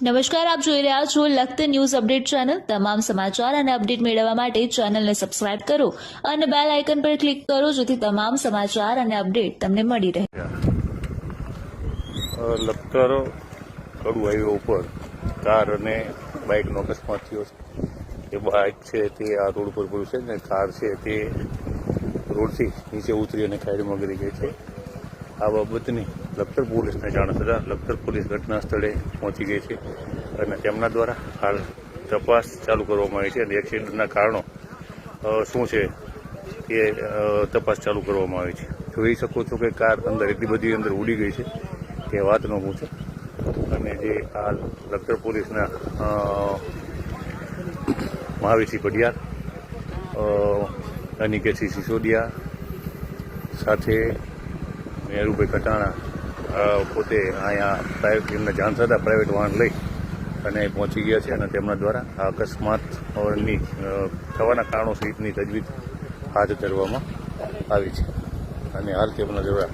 નમસ્કાર, આપ જોઈ રહ્યા છો લખત ન્યૂઝ અપડેટ ચેનલ। તમામ સમાચાર અને અપડેટ મેળવવા માટે ચેનલને સબસ્ક્રાઇબ કરો અને બેલ આઇકન પર ક્લિક કરો, જેથી તમામ સમાચાર અને અપડેટ તમને મળી રહે। લખતર કડુ હાઈવે ઉપર કાર અને બાઇકનો અકસ્માત થયો છે। એ બાઇક છે તે આ રોડ ઉપર પડ્યું છે ને કાર છે તે રોડથી નીચે ઉતરી અને ખાઈડમાં ગળી ગઈ છે। આ બાબતની લખતર પોલીસને જાણ થતાં લખતર પોલીસ ઘટના સ્થળે પહોંચી ગઈ છે અને તેમના દ્વારા હાલ તપાસ ચાલુ કરવામાં આવી છે અને એક્સિડન્ટના કારણો શું છે એ તપાસ ચાલુ કરવામાં આવી છે। જોઈ શકો છો કે કાર અંદર એટલી બધી અંદર ઉડી ગઈ છે કે વાત ન પૂછો। અને જે હાલ લખતર પોલીસના મહાવીરસિંહ પડિયાર, અનિકેતસિંહ સિસોદિયા સાથે મેરુભાઈ કટાણા પોતે અહીંયા એમને જાણ થતાં પ્રાઇવેટ વાહન લઈ અને પહોંચી ગયા છે અને તેમના દ્વારા આ અકસ્માતની થવાના કારણો સહિતની તજવીજ હાથ ધરવામાં આવી છે અને હાલ તેમના દ્વારા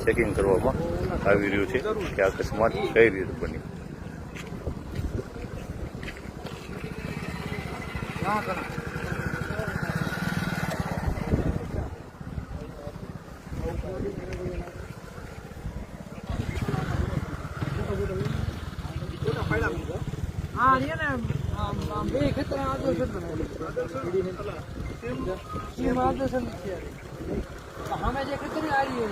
ચેકિંગ કરવામાં આવી રહ્યું છે કે અકસ્માત કઈ રીતે બન્યો। हाँ ये ना बे खेतर आदर्शन हमें जो खेतर आ रही है